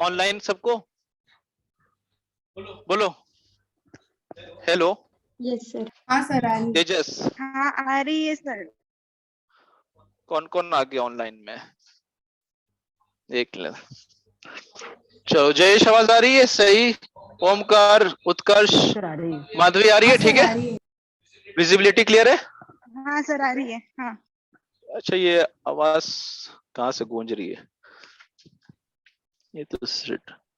Online सबको बोलो hello. Yes sir. हाँ सर आ रही है। तेजस, हाँ आ रही है सर। कौन कौन आ गया ऑनलाइन में? एक मिनट। चलो, जयेश आवाज आ रही है? सही। ओमकार, उत्कर्ष, माधवी आ रही है? हाँ ठीक सर आ है, रही है। विजिबिलिटी क्लियर है? हाँ सर आ रही है। हाँ अच्छा, ये आवाज कहाँ से गूंज रही है? ये तो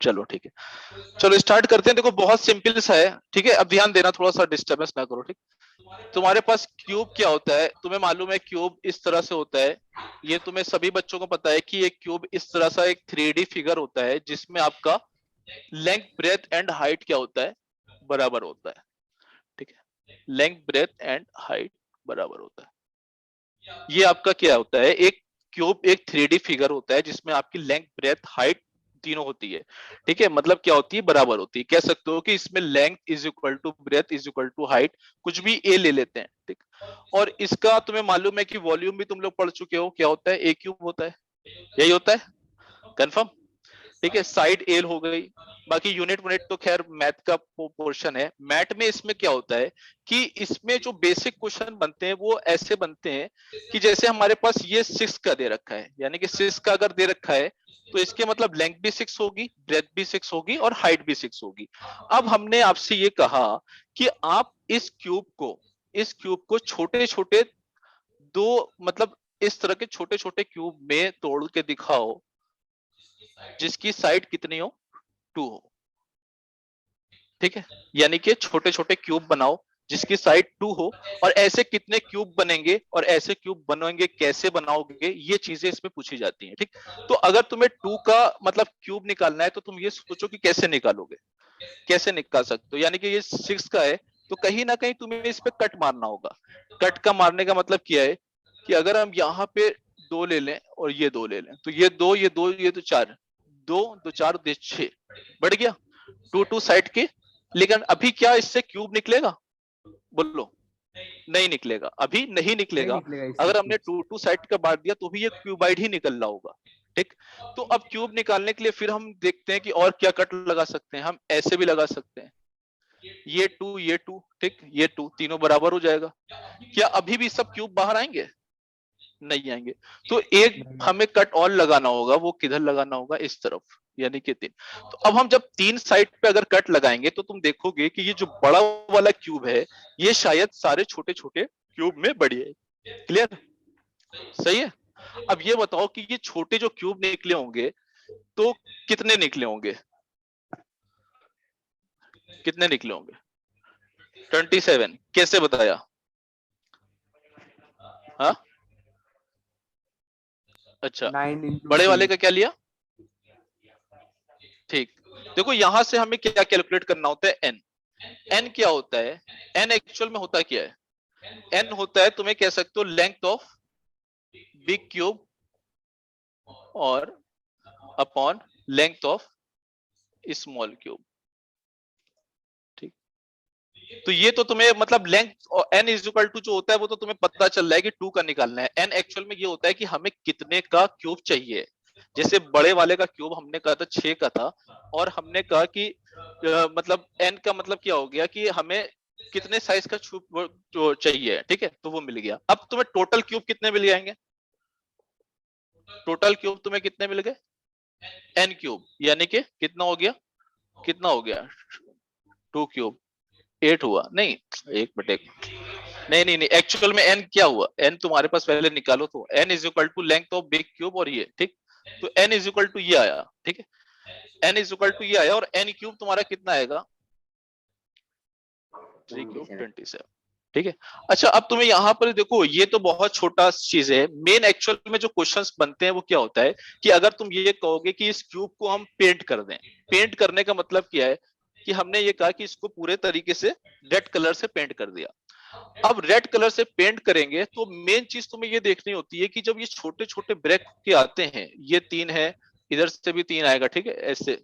चलो ठीक है, चलो स्टार्ट करते हैं। देखो बहुत सिंपल सा है, ठीक है। अब ध्यान देना, थोड़ा सा डिस्टर्बेंस ना करो, ठीक। तुम्हारे पास क्यूब क्या होता है? तुम्हें मालूम है क्यूब इस तरह से होता है। ये तुम्हें सभी बच्चों को पता है कि एक क्यूब इस तरह सा एक 3D फिगर होता है, जिसमें आपका लेंथ ब्रेथ एंड हाइट क्या होता है? बराबर होता है, ठीक है। लेंथ ब्रेथ एंड हाइट बराबर होता है। ये आपका क्या होता है? एक क्यूब एक 3D फिगर होता है, जिसमें आपकी लेंथ ब्रेथ हाइट तीनों होती है, ठीक है। मतलब क्या होती है? बराबर होती है। कह सकते हो कि इसमें length is equal to breadth is equal to height, कुछ भी ए ले लेते हैं, ठीक। और इसका तुम्हें मालूम है कि वॉल्यूम भी तुम लोग पढ़ चुके हो, क्या होता है? ए क्यूब होता है, यही होता है, कंफर्म? ठीक है, साइड एल हो गई। बाकी यूनिट यूनिट तो खैर मैथ का पोर्शन है। मैथ में इसमें क्या होता है कि इसमें जो बेसिक क्वेश्चन बनते हैं वो ऐसे बनते हैं कि जैसे हमारे पास ये 6 का दे रखा है, यानी कि 6 का अगर दे रखा है तो इसके मतलब लेंथ भी 6 होगी, ब्रेथ भी 6 होगी और हाइट भी 6 होगी। अब हमने आपसे ये कहा कि आप इस क्यूब को छोटे छोटे दो, मतलब इस तरह के छोटे छोटे क्यूब में तोड़ के दिखाओ जिसकी साइड कितनी हो? 2 हो, ठीक है। यानी कि छोटे छोटे क्यूब बनाओ जिसकी साइड 2 हो। और ऐसे कितने क्यूब बनेंगे और ऐसे क्यूब बनेंगे, कैसे बनाओगे, ये चीजें इसमें पूछी जाती हैं, ठीक। तो अगर तुम्हें 2 का मतलब क्यूब निकालना है तो तुम ये सोचो कि कैसे निकालोगे, कैसे निकाल सकते हो। यानी कि ये 6 का है तो कहीं ना कहीं तुम्हें इस पे कट मारना होगा। कट का मारने का मतलब क्या है कि अगर हम यहाँ पे 2 ले लें और ये 2 ले लें, तो ये 2 ये 2 ये तो 4, 2 2 4 6 बढ़ गया 2 2 साइड के। लेकिन अभी क्या इससे क्यूब निकलेगा? बोलो, नहीं निकलेगा, अभी नहीं निकलेगा। अगर हमने 2 2 साइड का बांट दिया तो भी ये क्यूबाइड ही निकल रहा होगा, ठीक। तो अब क्यूब निकालने के लिए फिर हम देखते हैं कि और क्या कट लगा सकते हैं। हम ऐसे भी लगा सकते हैं, ये 2 ठीक, ये 2 तीनों बराबर हो जाएगा। क्या अभी भी सब क्यूब बाहर आएंगे? नहीं आएंगे। तो एक हमें कट और लगाना होगा, वो किधर लगाना होगा? इस तरफ, यानी कि 3। तो अब हम जब 3 साइड पे अगर कट लगाएंगे तो तुम देखोगे कि ये जो बड़ा वाला क्यूब है ये शायद सारे छोटे छोटे क्यूब में बड़ी है। क्लियर? सही है। अब ये बताओ कि ये छोटे जो क्यूब निकले होंगे तो कितने निकले होंगे? कितने निकले होंगे? 27। कैसे बताया? हाँ, अच्छा, बड़े वाले का क्या लिया? ठीक। देखो यहां से हमें क्या कैलकुलेट करना होता है? एन। एन क्या होता है? एन एक्चुअल में होता क्या है? एन होता है, तुम्हें कह सकते हो, लेंथ ऑफ बिग क्यूब और upon length of small cube, ठीक। तो ये तो तुम्हें मतलब लेंथ और एन इज इक्वल टू जो होता है वो तो तुम्हें पता चल रहा है कि 2 का निकालना है। एन एक्चुअल में ये होता है कि हमें कितने का क्यूब चाहिए। जैसे बड़े वाले का क्यूब हमने कहा था 6 का था, और हमने कहा कि मतलब एन का मतलब क्या हो गया कि हमें कितने साइज का क्यूब जो चाहिए, ठीक है, तो वो मिल गया। अब तुम्हें टोटल क्यूब कितने मिल जाएंगे? टोटल क्यूब तुम्हें कितने मिल गए? एन क्यूब, यानी कि कितना हो गया? कितना हो गया? 2 क्यूब 8 हुआ? नहीं, एक बटे नहीं नहीं नहीं, एक्चुअल में एन क्या हुआ? एन तुम्हारे पास पहले निकालो, तो N is equal to length of big cube और ये, ठीक। तो एन इज इक्वल टू ये आया, ठीक है। एन इज इक्वल टू ये आया और एन क्यूब तुम्हारा कितना आएगा? 3 क्यूब 27, ठीक है। अच्छा, अब तुम्हें यहाँ पर देखो, ये तो बहुत छोटा चीज है। मेन एक्चुअल में जो क्वेश्चंस बनते हैं वो क्या होता है कि अगर तुम ये कहोगे कि इस क्यूब को हम पेंट कर दें। पेंट करने का मतलब क्या है कि हमने ये कहा कि इसको पूरे तरीके से रेड कलर से पेंट कर दिया। अब रेड कलर से पेंट करेंगे तो मेन चीज तुम्हें ये देखनी होती है कि जब ये छोटे छोटे ब्रेक के आते हैं, ये 3 है, इधर से भी 3 आएगा, ठीक है, ऐसे।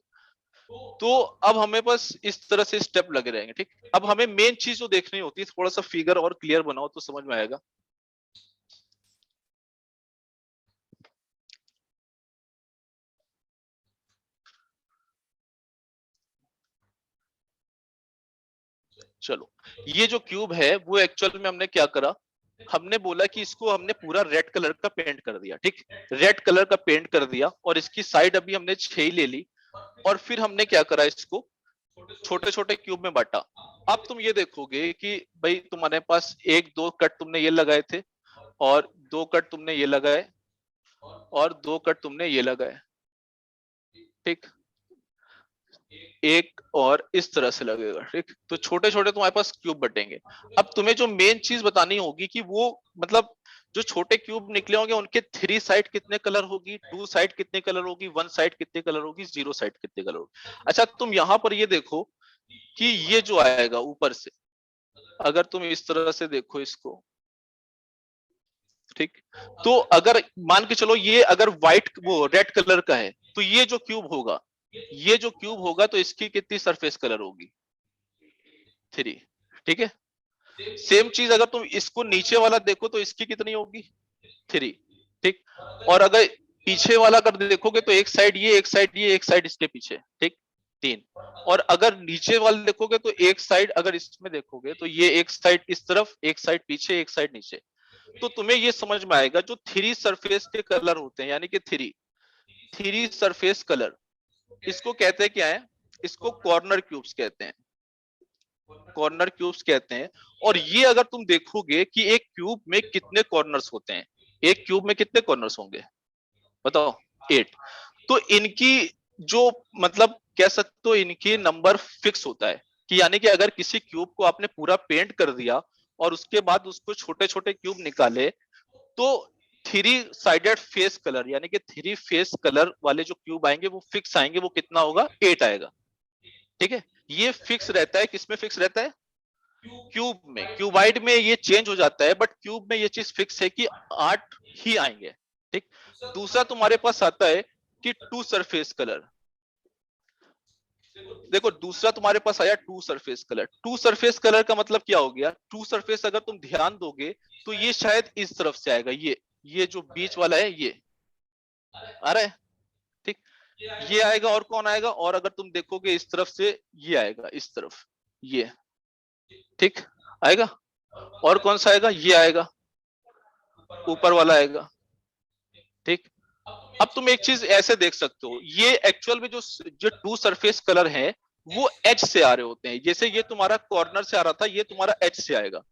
तो अब हमें बस इस तरह से स्टेप लगे रहेंगे, ठीक। अब हमें मेन चीज जो देखनी होती है, थोड़ा सा फिगर और क्लियर बनाओ तो समझ में आएगा। चलो, ये जो क्यूब है वो एक्चुअल में हमने क्या करा, हमने बोला कि इसको हमने पूरा रेड कलर का पेंट कर दिया, ठीक, रेड कलर का पेंट कर दिया, और इसकी साइड अभी हमने 6 ही ले ली, और फिर हमने क्या करा, इसको छोटे छोटे क्यूब में बांटा। अब तुम ये देखोगे कि भाई तुम्हारे पास एक दो कट तुमने ये लगाए थे, और दो कट तुमने ये लगाए, और दो कट तुमने ये लगाए, ठीक, एक और इस तरह से लगेगा, ठीक। तो छोटे छोटे तुम्हारे पास क्यूब बटेंगे। अब तुम्हें जो मेन चीज बतानी होगी कि वो मतलब जो छोटे क्यूब निकले होंगे उनके 3 साइड कितने कलर होगी, 2 साइड कितने कलर होगी, 1 साइड कितने कलर होगी, 0 साइड कितने कलर होगी। अच्छा, तुम यहां पर ये देखो कि ये जो आएगा ऊपर से, अगर तुम इस तरह से देखो इसको, ठीक, तो अगर मान के चलो ये अगर व्हाइट वो रेड कलर का है, तो ये जो क्यूब होगा, ये जो क्यूब होगा तो इसकी कितनी सरफेस कलर होगी, 3, ठीक है। सेम चीज अगर तुम इसको नीचे वाला देखो तो इसकी कितनी होगी, 3, ठीक। और अगर पीछे वाला अगर देखोगे तो एक साइड ये, एक साइड ये, एक साइड इसके पीछे, ठीक, 3। और अगर नीचे वाले देखोगे तो एक साइड अगर इसमें देखोगे तो ये एक साइड इस तरफ, एक साइड पीछे, एक साइड नीचे। तो तुम्हें ये समझ में आएगा जो 3 सरफेस के कलर होते हैं, यानी कि 3 सरफेस कलर, इसको कहते हैं क्या है, इसको कॉर्नर क्यूब्स कहते हैं, कॉर्नर क्यूब्स कहते हैं। और ये अगर तुम देखोगे कि एक क्यूब में कितने कॉर्नर्स होते हैं, एक क्यूब में कितने कॉर्नर्स होंगे, बताओ, 8। तो इनकी जो मतलब कह सकते हो इनकी नंबर फिक्स होता है, कि यानी कि अगर किसी क्यूब को आपने पूरा पेंट कर दिया और उसके बाद उसको छोटे छोटे क्यूब निकाले, तो 3 साइडेड फेस कलर यानी कि 3 फेस कलर वाले जो क्यूब आएंगे वो फिक्स आएंगे, वो कितना होगा, 8 आएगा, ठीक है। ये फिक्स रहता है, किसमें फिक्स रहता है, क्यूब में। क्यूबाइड में ये चेंज हो जाता है, बट क्यूब में ये चीज फिक्स है कि 8 ही आएंगे, ठीक। दूसरा तुम्हारे पास आता है कि 2 सरफेस कलर, देखो दूसरा तुम्हारे पास आया 2 सरफेस कलर। 2 सरफेस कलर का मतलब क्या हो गया, 2 सरफेस अगर तुम ध्यान दोगे तो ये शायद इस तरफ से आएगा, ये जो बीच वाला है ये आ रहा है, ठीक, ये आएगा। और कौन आएगा, और अगर तुम देखोगे इस तरफ से ये आएगा, इस तरफ ये, ठीक, आएगा। और कौन सा आएगा, ये आएगा, ऊपर वाला आएगा, ठीक। अब तुम एक चीज ऐसे देख सकते हो, ये एक्चुअल में जो जो 2 सरफेस कलर है वो एच से आ रहे होते हैं। जैसे ये तुम्हारा कॉर्नर से आ रहा था, ये तुम्हारा एच से आएगा,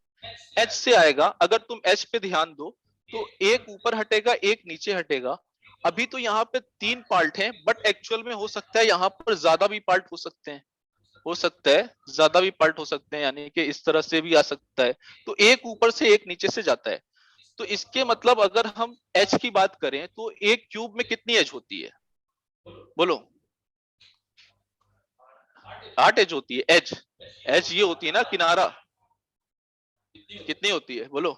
एच से आएगा। अगर तुम एच पे ध्यान दो तो एक ऊपर हटेगा, एक नीचे हटेगा। अभी तो यहाँ पे 3 पार्ट हैं, बट एक्चुअल में हो सकता है यहाँ पर ज्यादा भी पार्ट हो सकते हैं, हो सकता है ज्यादा भी पार्ट हो सकते हैं, यानी कि इस तरह से भी आ सकता है। तो एक ऊपर से एक नीचे से जाता है। तो इसके मतलब अगर हम एच की बात करें तो एक क्यूब में कितनी एज होती है, बोलो, 8 एज होती है। एज, एज ये होती है ना किनारा, कितनी होती है बोलो,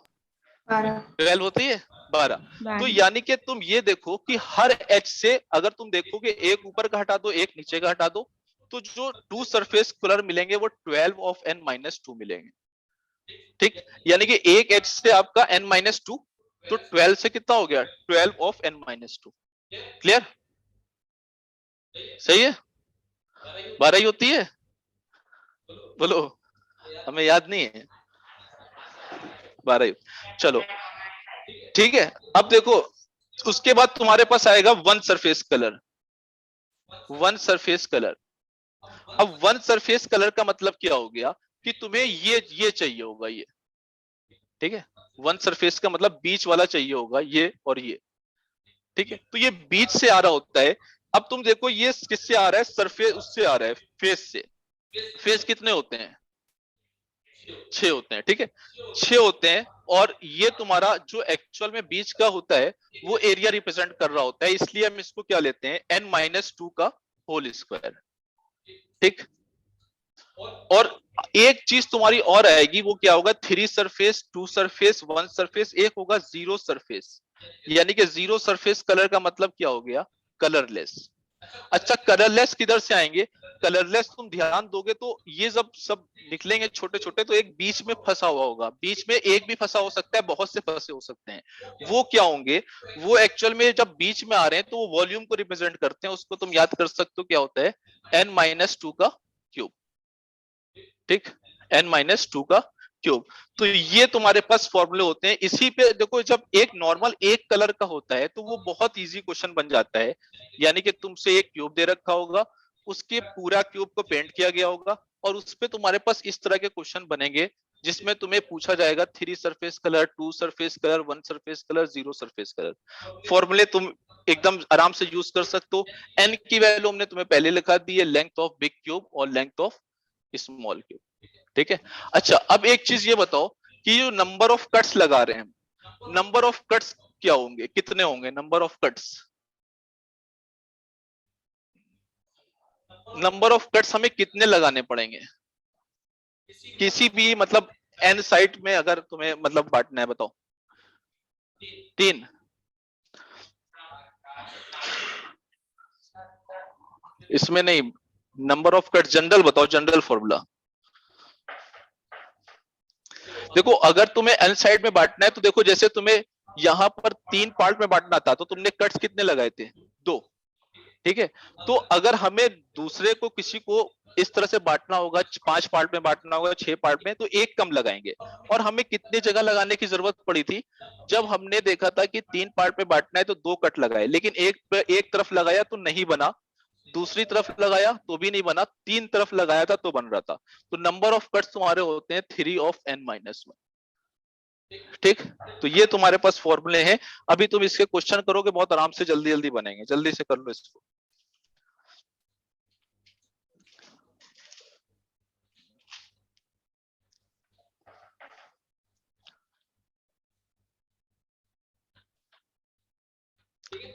12 होती है, 12। तो यानी कि तुम ये देखो कि हर एच से अगर तुम देखोगे एक ऊपर का हटा दो, एक नीचे का हटा दो, तो जो 2 सरफेस कलर मिलेंगे वो 12 ऑफ n-2 मिलेंगे, ठीक। यानी कि एक एच से आपका n-2, तो 12 से कितना हो गया, 12 ऑफ n-2। क्लियर, सही है, 12 ही होती है, बोलो, हमें याद नहीं है, 12 ही। चलो ठीक है। अब देखो उसके बाद तुम्हारे पास आएगा 1 सरफेस कलर, 1 सरफेस कलर। अब 1 सरफेस कलर का मतलब क्या हो गया कि तुम्हें ये चाहिए होगा, ये, ठीक है। 1 सरफेस का मतलब बीच वाला चाहिए होगा, ये और ये, ठीक है। तो ये बीच से आ रहा होता है। अब तुम देखो ये किससे आ रहा है, सरफेस उससे आ रहा है, फेस से। फेस कितने होते हैं, 6 होते हैं, ठीक है, 6 होते हैं। और ये तुम्हारा जो एक्चुअल में बीच का होता है वो एरिया रिप्रेजेंट कर रहा होता है, इसलिए हम इसको क्या लेते हैं, n-2 का होल स्क्वायर, ठीक। और एक चीज तुम्हारी और आएगी, वो क्या होगा, 3 सरफेस, 2 सरफेस, 1 सरफेस, एक होगा 0 सरफेस। यानी कि 0 सरफेस कलर का मतलब क्या हो गया, कलरलेस। अच्छा, कलरलेस किधर से आएंगे, कलरलेस तुम ध्यान दोगे तो ये जब सब निकलेंगे छोटे छोटे तो एक बीच में फंसा हुआ होगा, बीच में एक भी फंसा हो सकता है, बहुत से फंसे हो सकते हैं। वो क्या होंगे, वो एक्चुअल में जब बीच में आ रहे हैं तो वो वॉल्यूम को रिप्रेजेंट करते हैं। उसको तुम याद कर सकते हो, क्या होता है, n-2 का क्यूब, ठीक, n-2 का क्यूब। तो ये तुम्हारे पास फॉर्मूले होते हैं। इसी पे देखो, जब एक नॉर्मल एक कलर का होता है तो वो बहुत इजी क्वेश्चन बन जाता है। यानी कि तुमसे एक क्यूब दे रखा होगा, उसके पूरा क्यूब को पेंट किया गया होगा, और उस पे तुम्हारे पास इस तरह के क्वेश्चन बनेंगे जिसमें तुम्हें पूछा जाएगा 3 surface colour, 2 surface colour, 1 surface colour, 0 surface colour. फॉर्मूले तुम एकदम आराम से यूज कर सकते हो। एन की वैल्यू हमने तुम्हें पहले लिखा दी है, लेंथ ऑफ बिग क्यूब और लेंथ ऑफ स्मॉल क्यूब। ठीक है। अच्छा, अब एक चीज ये बताओ कि जो नंबर ऑफ कट्स लगा रहे हैं, नंबर ऑफ कट्स क्या होंगे, कितने होंगे number of cuts? Number of cuts हमें कितने लगाने पड़ेंगे किसी भी मतलब एन साइट में, अगर तुम्हें मतलब बांटना है, बताओ। 3। इसमें नहीं, नंबर ऑफ कट जनरल बताओ, जनरल फॉर्मूला। देखो, अगर तुम्हें एन साइड में बांटना है तो देखो, जैसे तुम्हें यहां पर 3 पार्ट में बांटना था तो तुमने कट्स कितने लगाए थे? 2। ठीक है। तो अगर हमें दूसरे को किसी को इस तरह से बांटना होगा, 5 पार्ट में बांटना होगा, 6 पार्ट में, तो एक कम लगाएंगे। और हमें कितनी जगह लगाने की जरूरत पड़ी थी? जब हमने देखा था कि 3 पार्ट में बांटना है तो 2 कट लगाए, लेकिन एक तरफ लगाया तो नहीं बना, दूसरी तरफ लगाया तो भी नहीं बना, 3 तरफ लगाया था तो बन रहा था। तो नंबर ऑफ कट्स तुम्हारे होते हैं 3 ऑफ n-1। ठीक। तो ये तुम्हारे पास फॉर्मूले हैं। अभी तुम इसके क्वेश्चन करोगे बहुत आराम से, जल्दी जल्दी बनेंगे, जल्दी से कर लो इसको।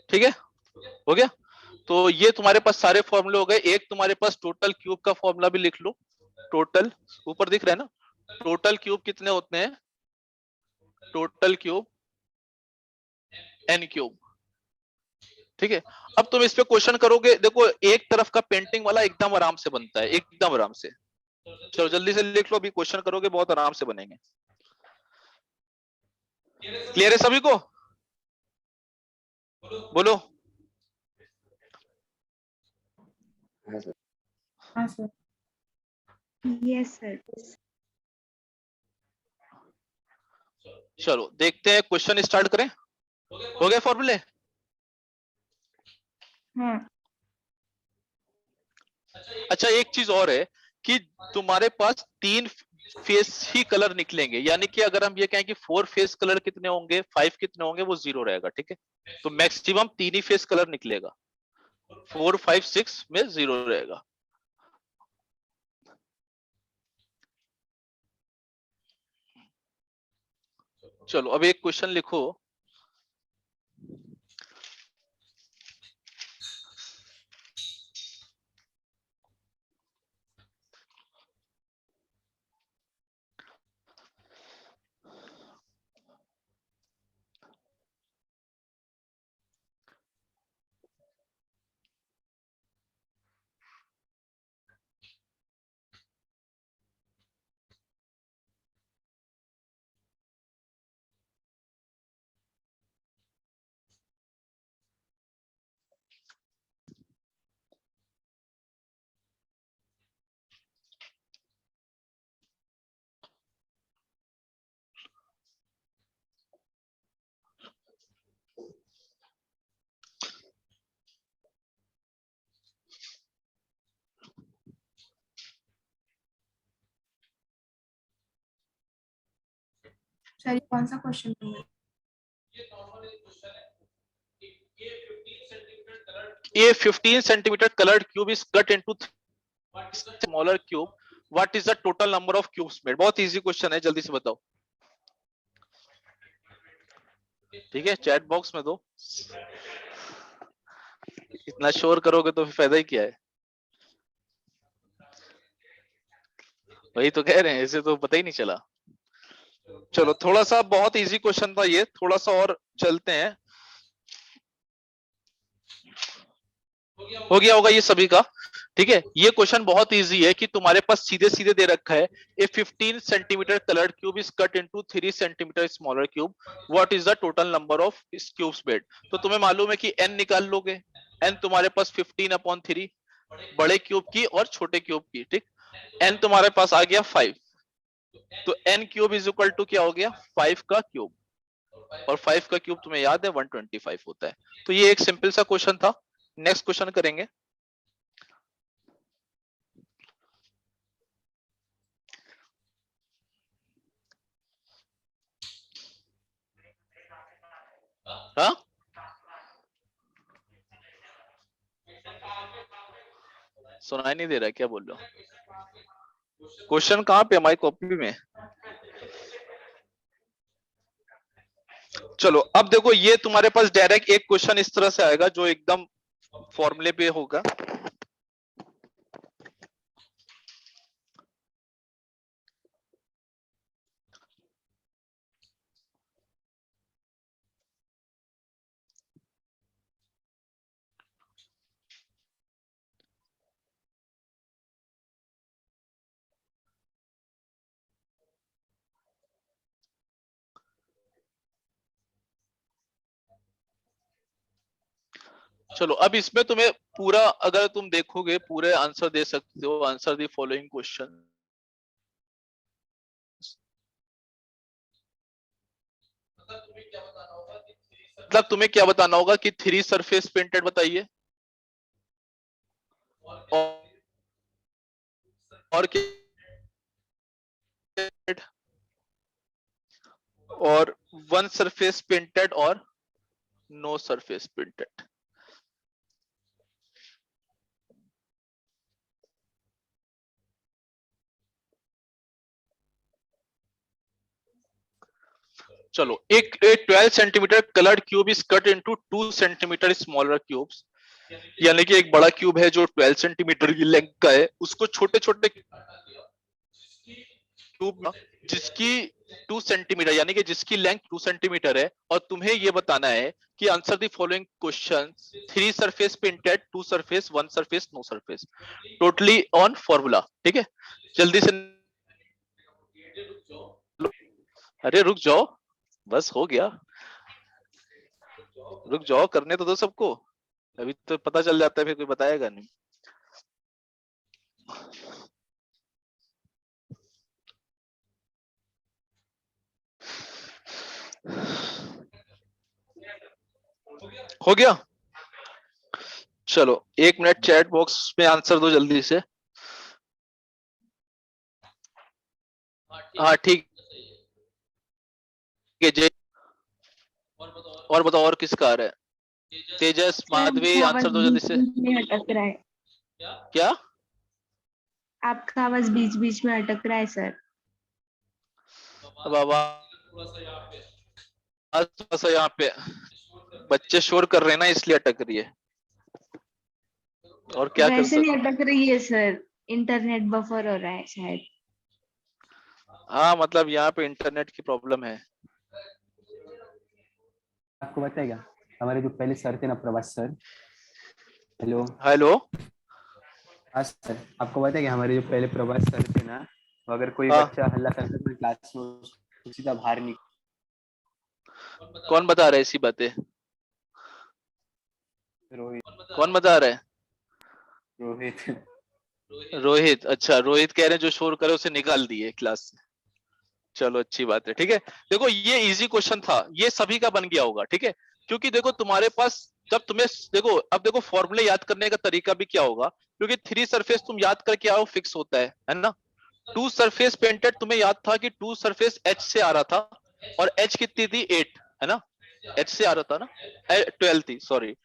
ठीक है, हो गया। तो ये तुम्हारे पास सारे फॉर्मूले हो गए। एक तुम्हारे पास टोटल क्यूब का फॉर्मूला भी लिख लो। टोटल ऊपर दिख रहा है ना, टोटल क्यूब कितने होते हैं? Total cube n cube. ठीक है। अब तुम इस पे क्वेश्चन करोगे, देखो एक तरफ का पेंटिंग वाला एकदम आराम से बनता है, एकदम आराम से। चलो जल्दी से लिख लो, अभी क्वेश्चन करोगे बहुत आराम से बनेंगे। क्लियर है सभी को? बोलो। हाँ सर। Yes sir. चलो देखते हैं, क्वेश्चन स्टार्ट करें। हो गए फॉर्मूले? हाँ। अच्छा, एक चीज और है कि तुम्हारे पास 3 फेस ही कलर निकलेंगे, यानी कि अगर हम ये कहें कि 4 फेस कलर कितने होंगे, 5 कितने होंगे, वो 0 रहेगा। ठीक है। तो मैक्सिमम 3 ही फेस कलर निकलेगा, 4, 5, 6 में 0 रहेगा। चलो अब एक क्वेश्चन लिखो। सर कौन सा क्वेश्चन है? ये 15 centimetre coloured cube is cut into smaller cube, what is the total number of cubes made? बहुत इजी क्वेश्चन है, जल्दी से बताओ। ठीक है, चैट बॉक्स में दो। इतना शोर करोगे तो फिर फायदा ही क्या है? वही तो कह रहे हैं, इसे तो पता ही नहीं चला। चलो थोड़ा सा, बहुत इजी क्वेश्चन था ये, थोड़ा सा और चलते हैं। हो गया होगा ये सभी का। ठीक है, ये क्वेश्चन बहुत इजी है कि तुम्हारे पास सीधे सीधे दे रखा है, ए 15 centimetre coloured cube is cut into 3 centimetre smaller cube, what is the total number of cubes made? तो तुम्हें मालूम है कि n निकाल लोगे। n तुम्हारे पास 15/3, बड़े क्यूब की और छोटे क्यूब की। ठीक। n तुम्हारे पास आ गया 5। तो n cube is equal to क्या हो गया 5 का क्यूब, और 5 का क्यूब तुम्हें याद है 125 होता है। तो ये एक सिंपल सा क्वेश्चन था। नेक्स्ट क्वेश्चन करेंगे। हाँ, सुनाई नहीं दे रहा, क्या बोल रहे हो? क्वेश्चन कहाँ पे, हमारी कॉपी में? चलो अब देखो, ये तुम्हारे पास डायरेक्ट एक क्वेश्चन इस तरह से आएगा जो एकदम फॉर्मूले पे होगा। चलो अब इसमें तुम्हें पूरा, अगर तुम देखोगे पूरे आंसर दे सकते हो। Answer the following question. मतलब तुम्हें क्या बताना होगा कि थ्री सरफेस पेंटेड बताइए, और क्या, और वन सरफेस पेंटेड और नो सरफेस पेंटेड। चलो, एक 12 centimetre coloured cube is cut into 2 centimetre smaller cubes. यानी कि एक बड़ा क्यूब है जो 12 सेंटीमीटर की लेंथ का है, उसको छोटे छोटे क्यूब जिसकी 2 सेंटीमीटर, यानी कि जिसकी लेंथ 2 सेंटीमीटर है, और तुम्हें यह बताना है कि answer the following question. 3 surface painted, 2 surface, 1 surface, no surface, totally on formula. ठीक है, जल्दी से। अरे रुक जाओ, बस हो गया। रुक जाओ, करने तो दो सबको, अभी तो पता चल जाता है, फिर कोई बताएगा नहीं। हो गया? चलो 1 मिनट, चैट बॉक्स में आंसर दो जल्दी से। हाँ ठीक है जय। और बताओ, और किसका आ रहा है? तेजस, माधवी, आंसर दो जल्दी से। में अटक रहा है, क्या? आपका आवाज बीच बीच में अटक रहा है सर। अब आवाज थोड़ा सा यहाँ पे बच्चे शोर कर रहे हैं ना, इसलिए अटक रही है, और क्या कर वैसे नहीं सकते। अटक रही है सर, इंटरनेट बफर हो रहा है शायद। हाँ मतलब यहाँ पे इंटरनेट की प्रॉब्लम है। आपको पता है क्या, हमारे जो पहले सर थे ना, प्रभास सर। हेलो। हेलो। हाँ सर, आपको पता है कि हमारे जो पहले प्रभास सर थे ना, वो अगर कोई हाँ, बच्चा हल्ला करता था क्लास में, उसको सीधा बाहर निकल। कौन बता रहा है ऐसी बातें? रोहित। कौन बता रहा है? रोहित। रोहित? अच्छा, रोहित कह रहे हैं जो शोर करे उसे निकाल दिए क्लास से। चलो अच्छी बात है, ठीक है। देखो ये इजी क्वेश्चन था, ये सभी का बन गया होगा, ठीक है। क्योंकि देखो तुम्हारे पास, जब तुम्हें देखो, अब देखो फॉर्मूले याद करने का तरीका भी क्या होगा, क्योंकि थ्री सरफेस तुम याद करके आओ फिक्स होता है ना। टू सरफेस पेंटेड तुम्हें याद था कि टू सरफेस एच से आ रहा था, और एच कितनी थी 8, है ना। एच से आ रहा था ना, 12 थी, सॉरी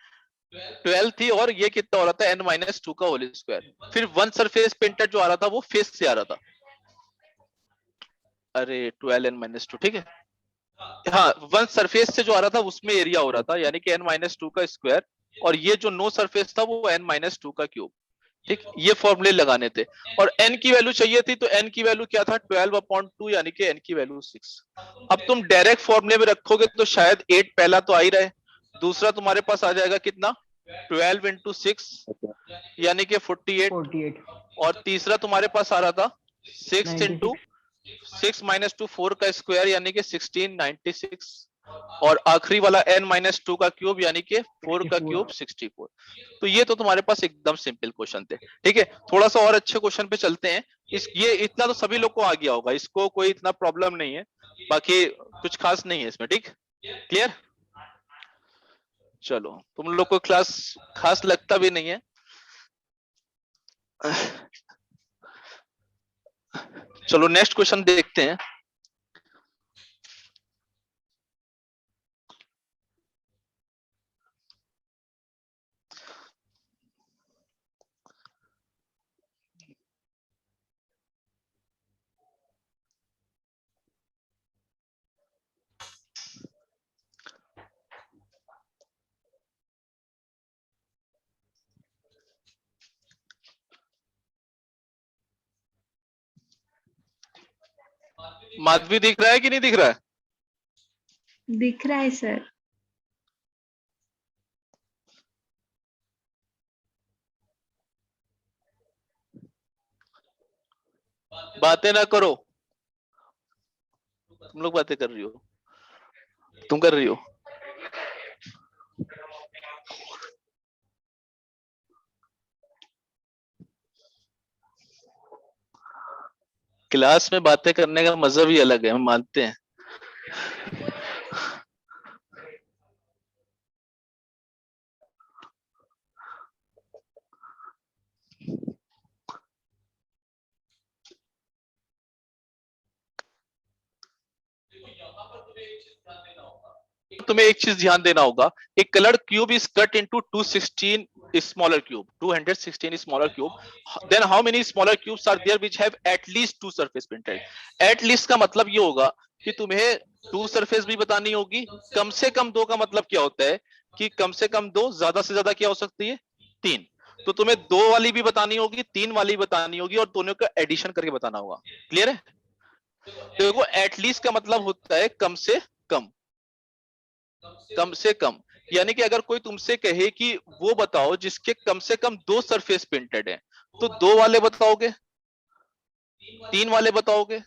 12 थी, और ये कितना हो रहा था n-2 का होल स्क्वायर। फिर वन सरफेस पेंटेड जो आ रहा था वो फेस से आ रहा था, अरे 12n-2, ठीक है। हाँ, वन सरफेस से जो आ रहा था उसमें एरिया हो रहा था, यानी कि n-2 का स्क्वायर, और ये जो नो सरफेस था वो n-2 का क्यूब। ठीक, ये फॉर्मूले लगाने थे। और n की वैल्यू चाहिए थी, तो n की वैल्यू क्या था 12/2, यानी कि n की वैल्यू 6। अब तुम डायरेक्ट फॉर्मूले में रखोगे तो शायद 8 पहला तो आ ही रहे, दूसरा तुम्हारे पास आ जाएगा कितना 12 इंटू 6, यानी कि 48, और तीसरा तुम्हारे पास आ रहा था 6 इंटू 6 - 2 4 का स्क्वायर, यानी कि 16 96, और आखिरी वाला n-2 का क्यूब, यानी कि 4 का क्यूब 64। तो ये तो तुम्हारे पास एकदम सिंपल क्वेश्चन थे, ठीक है। थोड़ा सा और अच्छे क्वेश्चन पे चलते हैं। ये इतना तो सभी लोग को आ गया होगा, इसको कोई इतना प्रॉब्लम नहीं है, बाकी कुछ खास नहीं है इसमें। ठीक, क्लियर? चलो, तुम लोग को क्लास खास लगता भी नहीं है। चलो नेक्स्ट क्वेश्चन देखते हैं। माधवी दिख रहा है कि नहीं दिख रहा है? दिख रहा है सर। बातें ना करो, तुम लोग बातें कर रही हो, तुम कर रही हो। क्लास में बातें करने का मजा भी अलग है, हम मानते हैं। तुम्हें एक चीज ध्यान देना होगा, एक coloured cube is cut into 216 smaller cube, 216 smaller cube, then how many smaller cubes are there which have at least two surface printed? At least का मतलब ये होगा कि तुम्हें टू सरफेस भी बतानी होगी, कम से कम दो का मतलब क्या होता है कि कम से कम दो, ज्यादा से ज्यादा क्या हो सकती है, तीन। तो तुम्हें दो वाली भी बतानी होगी, तीन वाली बतानी होगी, और दोनों का एडिशन करके बताना होगा। क्लियर है? देखो एटलीस्ट का मतलब होता है कम से कम, कम से कम। यानी कि अगर कोई तुमसे कहे कि वो बताओ जिसके कम से कम दो सरफेस प्रिंटेड है, तो दो वाले बताओगे, तीन वाले बताओगे,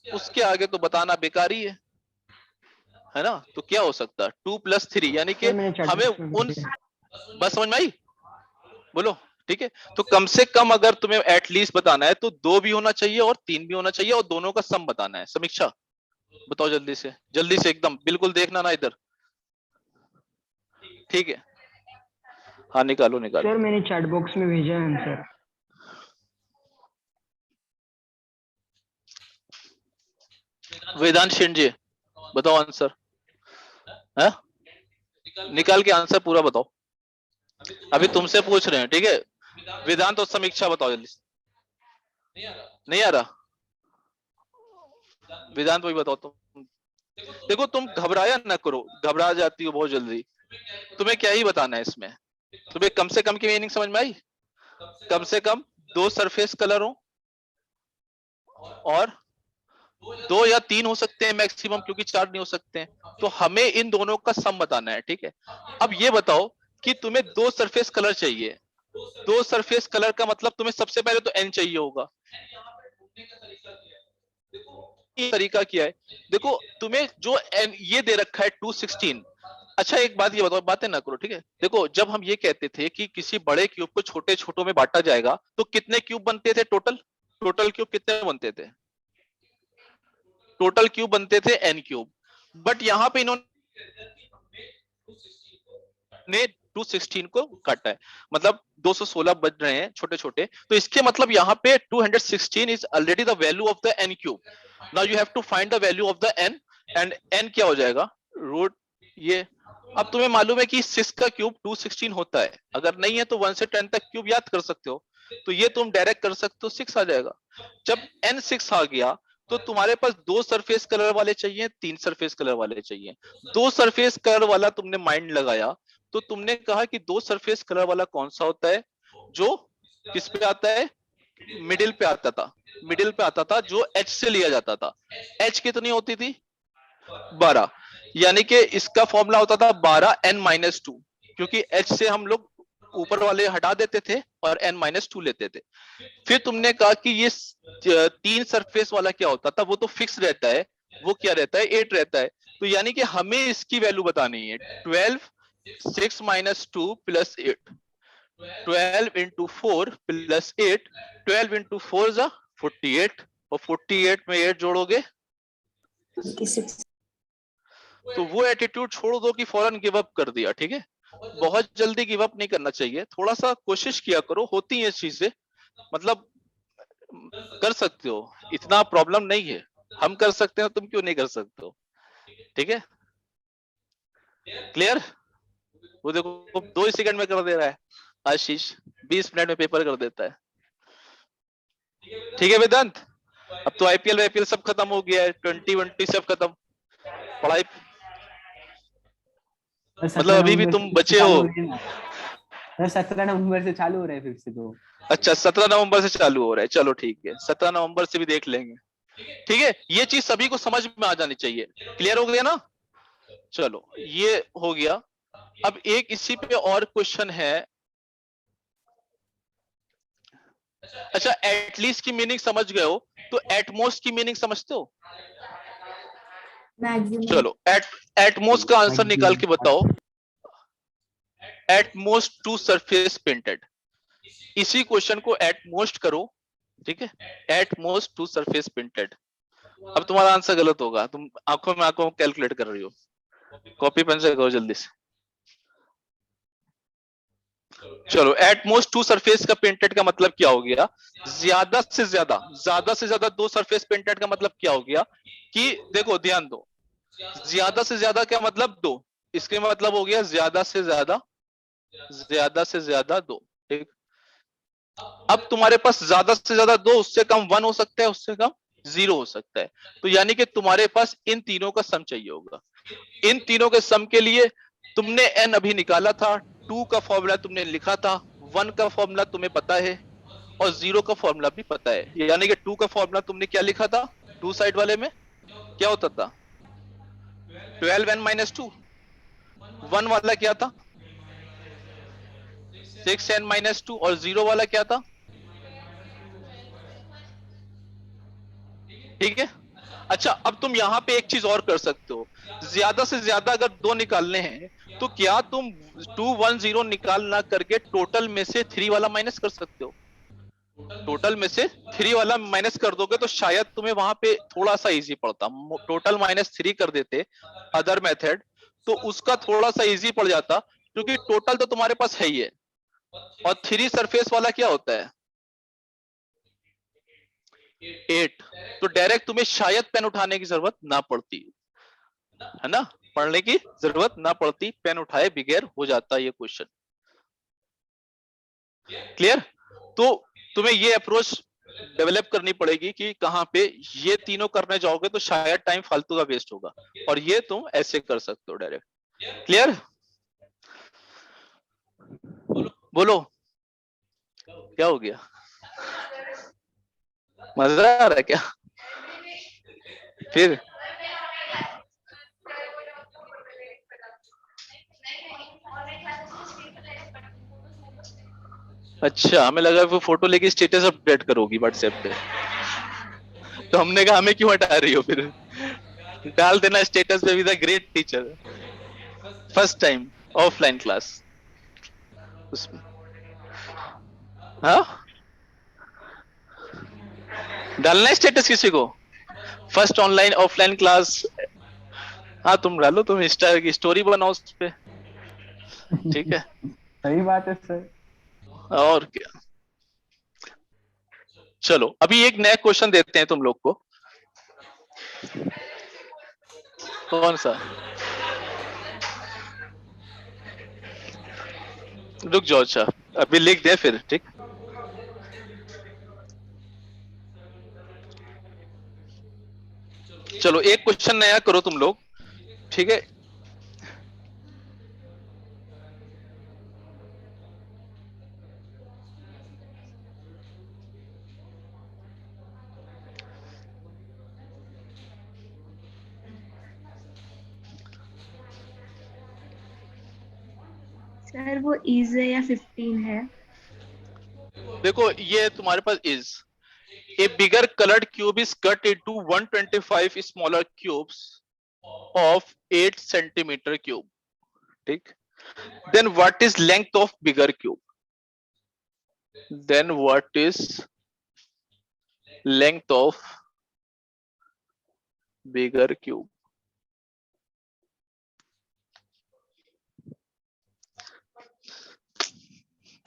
उसके आगे तो बताना बेकार ही है ना? तो क्या हो सकता है 2+3, यानी कि हमें उन, बस समझ में आई? बोलो, ठीक है। तो कम से कम अगर तुम्हें एटलीस्ट बताना है तो दो भी होना चाहिए और तीन भी होना चाहिए, और दोनों का सम बताना है। समीक्षा बताओ जल्दी से, जल्दी से एकदम, बिल्कुल देखना ना इधर। ठीक है, हाँ निकालो निकालो। सर मैंने चैट बॉक्स में भेजा है आंसर। वेदांत शिंजे बताओ आंसर है, निकाल के आंसर पूरा बताओ। अभी तुमसे पूछ रहे हैं, ठीक है। वेदांत और समीक्षा बताओ जल्दी से। नहीं आ रहा? वेदांत वही बताओ तुम। देखो तुम घबराया ना करो, घबरा जाती हो बहुत जल्दी। तुम्हें क्या ही बताना है इसमें? तुम्हें कम से कम की मीनिंग समझ में आई? कम से कम दो सरफेस कलर हो, और दो या तीन हो सकते हैं मैक्सिमम, क्योंकि चार नहीं हो सकते हैं। तो हमें इन दोनों का सम बताना है, ठीक है। अब ये बताओ कि तुम्हें दो सरफेस कलर चाहिए, दो सरफेस कलर का मतलब तुम्हें सबसे पहले तो एन चाहिए होगा। ये तरीका क्या है, देखो तुम्हें जो एन ये दे रखा है 216। अच्छा एक बात ये बताओ, बातें ना करो, ठीक है। देखो जब हम ये कहते थे कि किसी बड़े क्यूब को छोटे छोटों में बांटा जाएगा, तो कितने क्यूब बनते थे टोटल? टोटल क्यूब कितने बनते थे? टोटल क्यूब बनते थे n क्यूब। बट यहाँ पे इन्होंने 216 को काटा है, मतलब 216 बन रहे हैं छोटे छोटे। तो इसके मतलब यहाँ पे 216 is already the value of the n cube. Now you have to find the value of the n, and n क्या हो जाएगा, रूट ये। अब तुम्हें मालूम है कि 6 का क्यूब 216 होता है, अगर नहीं है तो 1 से 10 तक क्यूब याद कर सकते हो, तो ये तुम डायरेक्ट कर सकते हो, 6 आ जाएगा। जब n 6 आ गया, तो तुम्हारे पास दो सरफेस कलर वाले चाहिए, तीन सरफेस कलर वाले चाहिए। दो सरफेस कलर वाला तुमने माइंड लगाया, तो तुमने कहा कि दो सरफेस कलर वाला कौन सा होता है, जो किस पे आता है, मिडिल पे आता था, मिडिल पे आता था, जो H से लिया जाता था। H कितनी होती थी? 12। यानी कि इसका फॉर्मूला होता था 12n-2, क्योंकि H से हम लोग ऊपर वाले हटा देते थे और n-2 लेते थे। फिर तुमने कहा कि ये तीन सरफेस वाला क्या होता था, वो तो फिक्स रहता है, वो क्या रहता है, 8 रहता है। तो यानी कि हमें इसकी वैल्यू बतानी है 12, 6 - 2 + 8, 12 × 4 + 8, 12 × 4 is 48 और 48 में 8 जोड़ोगे 56. तो वो एटीट्यूड छोड़ दो कि फौरन गिव अप कर दिया, ठीक है। बहुत जल्दी गिव अप नहीं करना चाहिए, थोड़ा सा कोशिश किया करो, होती है चीजें, मतलब कर सकते हो, इतना प्रॉब्लम नहीं है, हम कर सकते हैं, तुम क्यों नहीं कर सकते हो, ठीक है। क्लियर? वो देखो 2 ही सेकंड में कर दे रहा है आशीष, 20 मिनट में पेपर कर देता है, ठीक है वेदांत। अब तो आईपीएल वाईपीएल सब खत्म हो गया है, 2020 सब खत्म, पढ़ाई मतलब 17 अभी भी नवंबर तुम से बचे हो। चालू हो रही है ना सर, 17 नवंबर से चालू हो रहा है फिर से तो। अच्छा 17 नवंबर से चालू हो रहा है, चलो ठीक है, 17 नवंबर से भी देख लेंगे, ठीक है। ये चीज सभी को समझ में आ जानी चाहिए, क्लियर हो गया ना। चलो ये हो गया। अब एक इसी पे और क्वेश्चन है। अच्छा एटलीस्ट की मीनिंग समझ गए हो, तो एटमोस्ट की मीनिंग समझते हो? मैक्सिमम. चलो एटमोस्ट का आंसर निकाल के बताओ। एटमोस्ट टू सरफेस पेंटेड, इसी क्वेश्चन को एटमोस्ट करो, ठीक है, एटमोस्ट टू सरफेस पेंटेड। अब तुम्हारा आंसर गलत होगा, तुम आंखों में आंखों कैलकुलेट कर रही हो, कॉपी पेन से करो जल्दी से। चलो एटमोस्ट टू सरफेस का पेंटेड का मतलब क्या हो गया? ज्यादा से ज्यादा 2 सरफेस पेंटेड का मतलब क्या हो गया कि देखो ध्यान दो, ज्यादा से ज्यादा क्या मतलब 2, इसके मतलब हो गया ज्यादा से ज्यादा 2, ठीक। अब तुम्हारे पास ज्यादा से ज्यादा 2, उससे कम 1 हो सकता है, उससे कम 0 हो सकता है, तो यानी कि तुम्हारे पास इन तीनों का सम चाहिए होगा। इन तीनों के सम के लिए तुमने n अभी निकाला था, 2 का फॉर्मूला तुमने लिखा था, 1 का फॉर्मूला तुम्हें पता है और 0 का फॉर्मूला भी पता है, यानी कि 2 का फॉर्मूला तुमने क्या लिखा था, 2 साइड वाले में क्या होता था, 12n माइनस 2। 1 वाला क्या था, 6n माइनस 2, और 0 वाला क्या था, ठीक है। अच्छा अब तुम यहां पे एक चीज और कर सकते हो, ज्यादा से ज्यादा अगर 2 निकालने हैं तो क्या तुम 210 निकाल ना करके टोटल में से 3 वाला माइनस कर सकते हो, टोटल में से 3 वाला माइनस कर दोगे तो शायद तुम्हें वहां पे थोड़ा सा इजी पड़ता, टोटल माइनस 3 कर देते अदर मेथड, तो उसका थोड़ा सा इजी पड़ जाता, क्योंकि टोटल तो तुम्हारे पास है ही है, और 3 सरफेस वाला क्या होता है 8, तो डायरेक्ट तुम्हें शायद पेन उठाने की जरूरत ना पड़ती, है ना, पढ़ने की जरूरत ना पड़ती, पेन उठाए बगैर हो जाता ये क्वेश्चन, क्लियर। तो तुम्हें ये अप्रोच डेवलप करनी पड़ेगी कि कहां पे ये तीनों करने जाओगे तो शायद टाइम फालतू का वेस्ट होगा, और ये तुम ऐसे कर सकते हो डायरेक्ट, क्लियर। बोलो क्या हो गया, मजा आ रहा है क्या फिर? अच्छा हमें लगा वो फोटो लेके स्टेटस अपडेट करोगी व्हाट्सएप पे, तो हमने कहा हमें क्यों हटा रही हो, फिर डाल देना स्टेटस पे, with a great teacher, first time offline class उसमें। हाँ डालना है स्टेटस किसी को, फर्स्ट ऑनलाइन ऑफलाइन क्लास, हाँ तुम डालो, तुम इंस्टा की स्टोरी बनाओ उस पे, ठीक है। सही बात है सर। और क्या, चलो अभी एक नया क्वेश्चन देते हैं तुम लोग को, कौन सा, रुक जाओ, अच्छा अभी लिख दे फिर, ठीक। चलो एक क्वेश्चन नया करो तुम लोग, ठीक है। सर वो इज है या 15 है? देखो ये तुम्हारे पास is a bigger colored cube is cut into 125 smaller cubes of 8 centimeter cube, ठीक। then what is length of bigger cube, then what is length of bigger cube.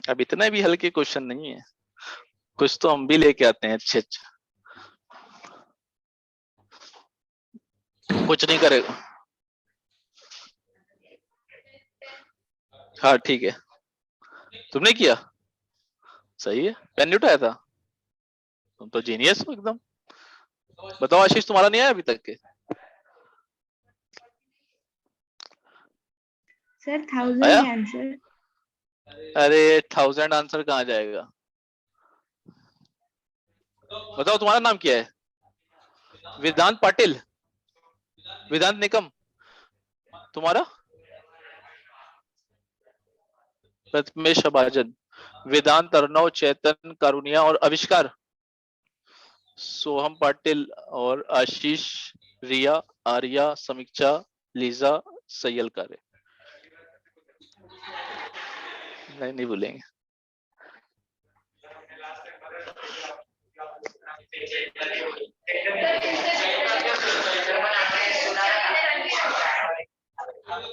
अब इतना भी हल्के क्वेश्चन नहीं है, कुछ तो हम भी लेके आते हैं अच्छे अच्छे। कुछ नहीं करेगा। हाँ ठीक है, तुमने किया सही है, पेन नहीं उठाया था, तुम तो जीनियस हो एकदम। बताओ आशीष, तुम्हारा नहीं आया अभी तक के? सर 1000 आया? है आंसर। अरे 1000 आंसर कहाँ जाएगा? बताओ तुम्हारा नाम क्या है? वेदांत पाटिल, वेदांत निकम। तुम्हारा? प्रथमेश अभाजन, वेदांत अर्णव, चेतन कारुनिया और आविष्कार सोहम पाटिल और आशीष, रिया, आर्या, समीक्षा, लीजा, सयलकारे। नहीं नहीं भूलेंगे।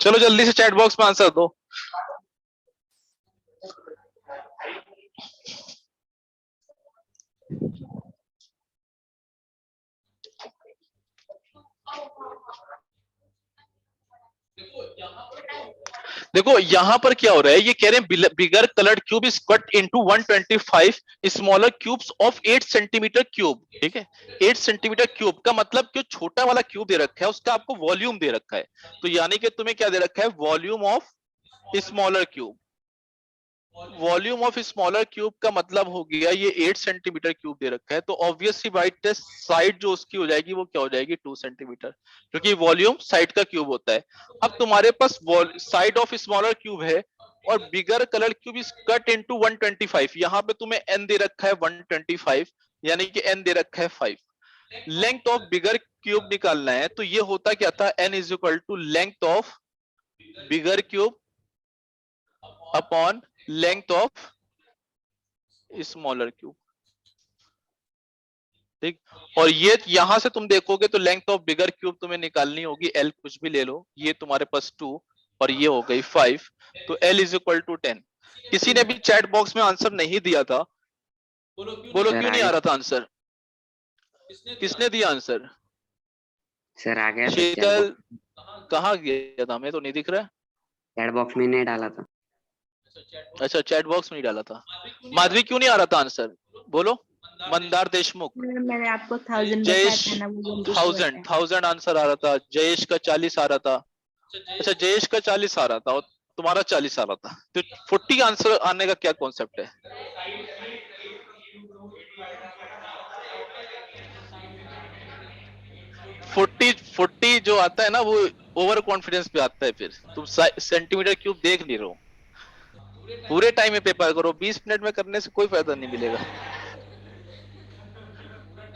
चलो जल्दी से चैट बॉक्स में आंसर दो। देखो यहाँ पर क्या हो रहा है, ये कह रहे हैं bigger coloured cube is cut into 125 smaller cubes of 8 centimetre cube. ठीक है, 8 सेंटीमीटर क्यूब का मतलब जो छोटा वाला क्यूब दे रखा है उसका आपको वॉल्यूम दे रखा है, तो यानी कि तुम्हें क्या दे रखा है, volume of smaller cube. Volume of smaller cube का मतलब हो गया ये 8 सेंटीमीटर क्यूब दे रखा है, तो ऑब्वियसली बाई टेस्ट साइड जो उसकी हो जाएगी वो क्या हो जाएगी, 2 सेंटीमीटर, क्योंकि वॉल्यूम साइड का क्यूब होता है। अब तुम्हारे पास साइड ऑफ स्मॉलर क्यूब है और bigger colour cube is cut into 125, यहाँ पे तुम्हें एन दे रखा है 125, यानी कि एन दे रखा है 5। लेंथ ऑफ बिगर क्यूब निकालना है, तो ये होता क्या था, N is equal to length of bigger cube upon length of smaller cube. ठीक, और ये यहां से तुम देखोगे तो लेंथ ऑफ बिगर क्यूब तुम्हें निकालनी होगी, एल कुछ भी ले लो, ये तुम्हारे पास 2 और ये हो गई 5, तो एल इज इक्वल टू 10। किसी ने भी चैट बॉक्स में आंसर नहीं दिया था, बोलो सर क्यों आ नहीं आ गया। रहा था आंसर? किसने दिया आंसर? सर आ गया था चैट शीतल, बॉक्स। कहाँ गया था, हमें तो नहीं दिख रहा है। चैट बॉक्स में नहीं डाला था। अच्छा चैट बॉक्स में नहीं डाला था। माधवी क्यों नहीं आ रहा था आंसर, बोलो। मंदार देशमुख, मैंने आपको 1000 बताया जयेश था ना, वो जल्दी से 1000 बताया। 1000 आंसर आ रहा था, जयेश का 40 आ रहा था। अच्छा जयेश का 40 आ रहा था और तुम्हारा 40 आ रहा था, तो 40 आंसर आने का क्या कॉन्सेप्ट है? फोर्टी 40 जो आता है ना वो ओवर कॉन्फिडेंस पे आता है, फिर तुम सेंटीमीटर क्यूब देख नहीं रहो। पूरे टाइम में पेपर करो, 20 मिनट में करने से कोई फायदा नहीं मिलेगा,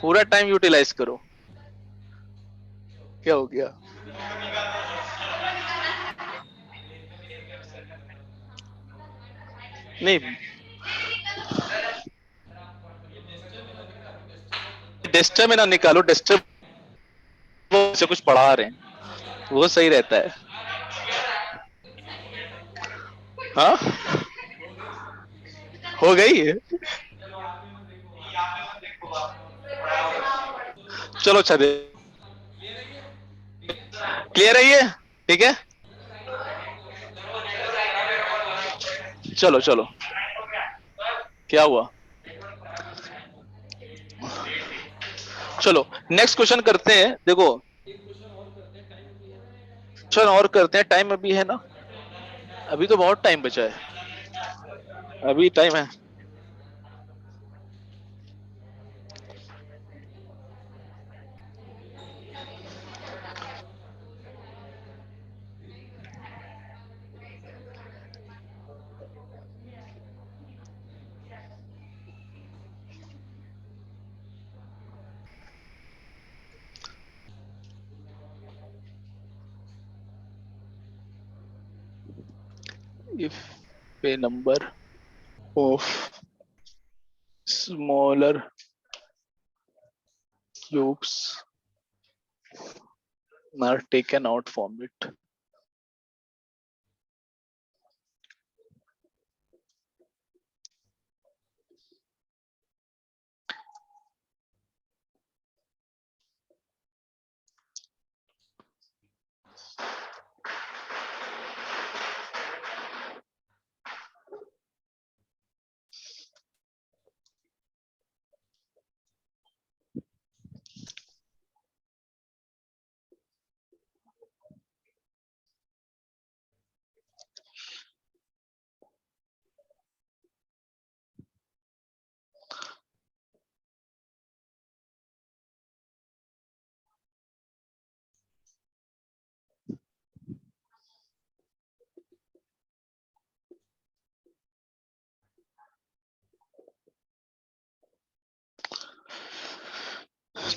पूरा टाइम यूटिलाइज करो। क्या हो गया? नहीं, डेस्टर में ना निकालो, डेस्टर से कुछ पढ़ा रहे हैं वो सही रहता है। हाँ हो गई। चलो अच्छा, क्लियर है ये? ठीक है, चलो चलो, क्या हुआ? चलो नेक्स्ट क्वेश्चन करते हैं। देखो क्वेश्चन और करते हैं, टाइम अभी है ना, अभी तो बहुत टाइम बचा है, अभी टाइम है। If a number of smaller cubes are taken out from it.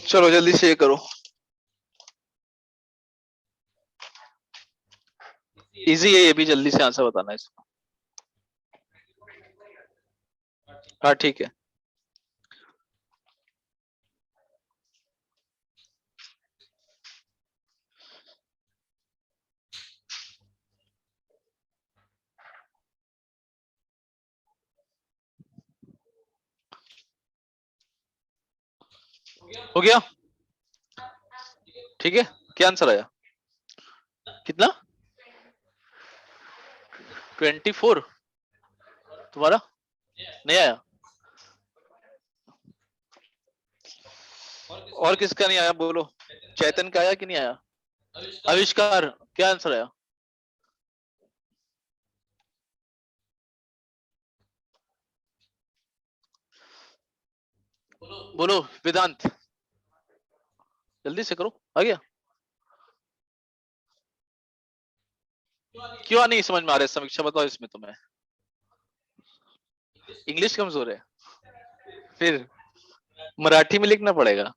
चलो जल्दी से ये करो, इजी है ये भी, जल्दी से आंसर बताना है इसका। हाँ ठीक है। हो गया, ठीक है। क्या आंसर आया, कितना? 24 तुम्हारा नहीं आया? और किसका नहीं आया बोलो? चैतन का आया कि नहीं आया? आविष्कार, क्या आंसर आया? बोलो वेदांत, जल्दी से करो, आ गया? क्यों नहीं समझ में आ रहा है? समीक्षा बताओ इसमें तुम्हें। इंग्लिश कमजोर है, फिर मराठी में लिखना पड़ेगा।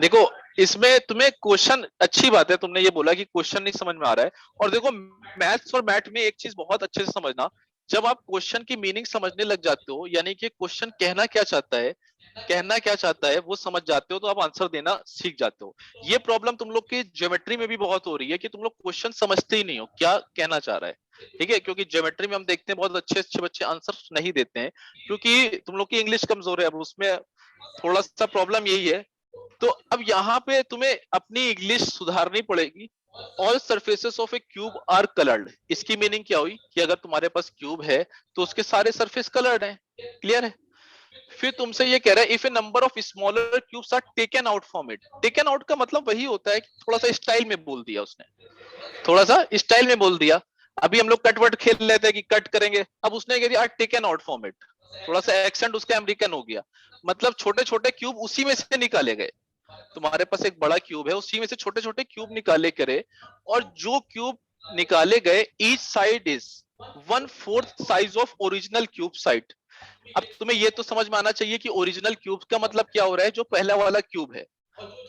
देखो इसमें तुम्हें क्वेश्चन, अच्छी बात है तुमने ये बोला कि क्वेश्चन नहीं समझ में आ रहा है। और देखो मैथ्स और मैथ में एक चीज बहुत अच्छे से समझना, जब आप क्वेश्चन की मीनिंग समझने लग जाते हो, यानी कि क्वेश्चन कहना क्या चाहता है वो समझ जाते हो, तो आप आंसर देना सीख जाते हो। ये प्रॉब्लम तुम लोग की ज्योमेट्री में भी बहुत हो रही है कि तुम लोग क्वेश्चन समझते ही नहीं हो क्या कहना चाह रहा है, ठीक है? क्योंकि ज्योमेट्री में हम देखते हैं बहुत अच्छे अच्छे बच्चे आंसर नहीं देते हैं, क्योंकि तुम लोग की इंग्लिश कमजोर है। अब उसमें थोड़ा सा प्रॉब्लम यही है। तो अब यहाँ पे तुम्हें अपनी इंग्लिश सुधारनी पड़ेगी। All surfaces of a cube are coloured, इसकी मीनिंग क्या हुई कि अगर तुम्हारे पास क्यूब है तो उसके सारे सरफेस कलर्ड हैं। क्लियर है? फिर तुमसे ये कह रहा है if a number of smaller cubes are taken out from it. Taken out का मतलब वही होता है कि थोड़ा सा स्टाइल में बोल दिया उसने, थोड़ा सा स्टाइल में बोल दिया। अभी हम लोग कटवर्ड खेल लेते हैं कि कट करेंगे, अब उसने कह दिया टेकन आउट फ्रॉम इट, थोड़ा सा एक्सेंट उसका अमेरिकन हो गया। मतलब छोटे छोटे क्यूब उसी में से निकाले गए। तुम्हारे पास एक बड़ा क्यूब है, उसी में से छोटे छोटे क्यूब निकाले करे, और जो क्यूब निकाले गए each side is 1/4 size of original cube side. अब तुम्हें ये तो समझ में आना चाहिए कि ओरिजिनल क्यूब का मतलब क्या हो रहा है, जो पहला वाला क्यूब है।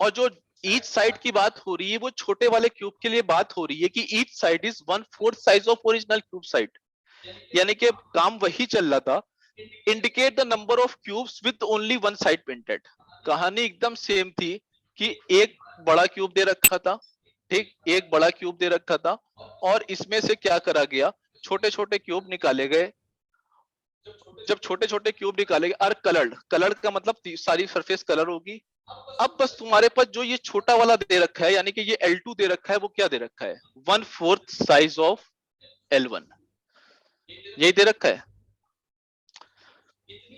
और जो ईच साइड की बात हो रही है वो छोटे वाले क्यूब के लिए बात हो रही है कि each side is 1/4 size of original cube side. यानी कि काम वही चल रहा था। Indicate the number of cubes with only one side painted. कहानी एकदम सेम थी कि एक बड़ा क्यूब दे रखा था, ठीक, एक बड़ा क्यूब दे रखा था, और इसमें से क्या करा गया, छोटे छोटे क्यूब निकाले गए। जब छोटे छोटे क्यूब निकाले गए आर कलर्ड, कलर्ड का मतलब सारी सरफेस कलर होगी। अब बस तुम्हारे पास जो ये छोटा वाला दे रखा है, यानी कि ये L2 दे रखा है, वो क्या दे रखा है, 1/4 साइज ऑफ L1, यही दे रखा है।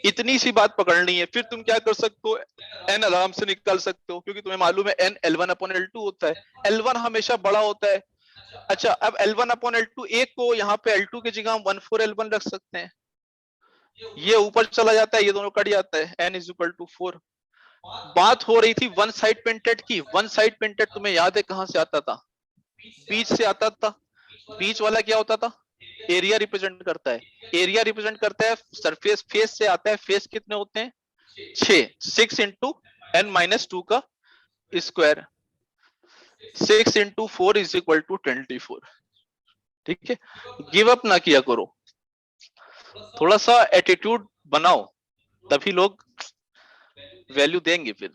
इतनी सी बात पकड़नी है, फिर तुम क्या कर सकते हो, n आराम से निकाल सकते हो, क्योंकि तुम्हें मालूम है n L1/L2 होता है, L1 हमेशा बड़ा होता है। अच्छा, अब L1/L2 एक को यहाँ पे L2 की जगह हम 1/4 L1 रख सकते हैं, ये ऊपर चला जाता है, ये दोनों कट जाता है, n = 4। बात हो रही थी वन साइड पेंटेड की। वन साइड पेंटेड तुम्हें याद है कहां से आता था? बीच से आता था। बीच वाला क्या होता था, एरिया रिप्रेजेंट करता है। एरिया रिप्रेजेंट करता है सरफेस, फेस से आता है। फेस कितने होते हैं, 6 into n-2 का स्क्वायर, 6 into 4 = 24। ठीक है, गिव अप ना किया करो, थोड़ा सा एटीट्यूड बनाओ, तभी लोग वैल्यू देंगे। फिर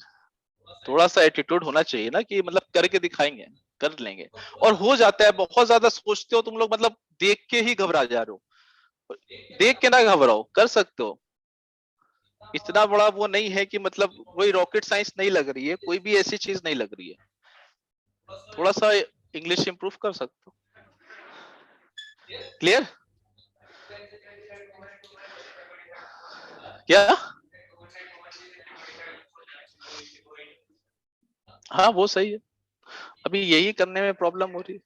थोड़ा सा एटीट्यूड होना चाहिए ना कि मतलब करके दिखाएंगे, कर लेंगे। और हो जाता है, बहुत ज्यादा सोचते हो तुम लोग, मतलब देख के ही घबरा जा रहे हो। देख के ना घबराओ, कर सकते हो। इतना बड़ा वो नहीं है कि मतलब कोई रॉकेट साइंस नहीं लग रही है, कोई भी ऐसी चीज नहीं लग रही है। थोड़ा सा इंग्लिश इंप्रूव कर सकते हो। क्लियर? क्या? हाँ वो सही है, अभी यही करने में प्रॉब्लम हो रही है।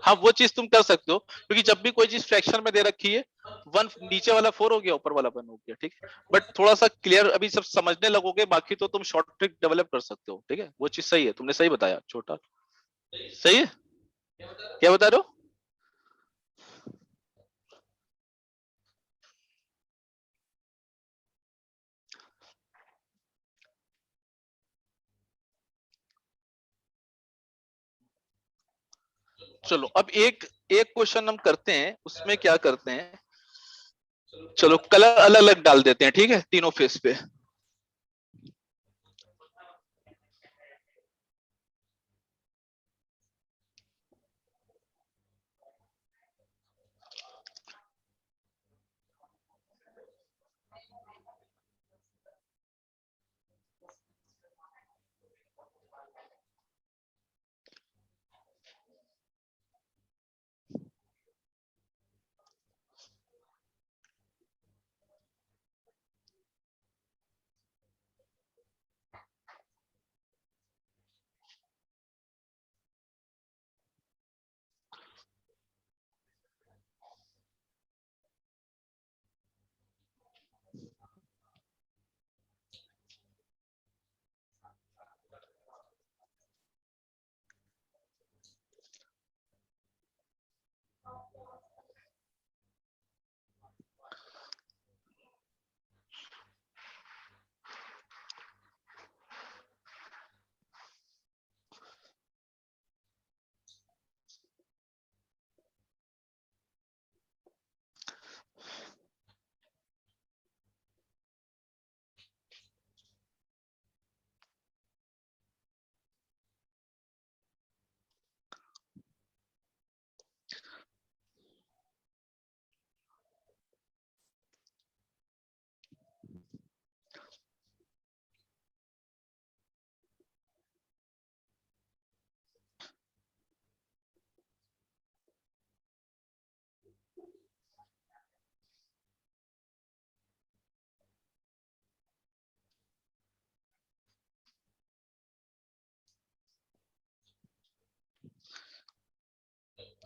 हाँ वो चीज तुम कर सकते हो, क्योंकि जब भी कोई चीज फ्रैक्शन में दे रखी है, 1 नीचे वाला 4 हो गया, ऊपर वाला 1 हो गया, ठीक है। बट थोड़ा सा क्लियर अभी सब समझने लगोगे, बाकी तो तुम शॉर्ट ट्रिक डेवलप कर सकते हो, ठीक है। वो चीज सही है, तुमने सही बताया छोटा। सही है, क्या बता रहे हो? चलो अब एक एक क्वेश्चन हम करते हैं, उसमें क्या करते हैं, चलो कलर अलग अलग डाल देते हैं, ठीक है, तीनों फेस पे।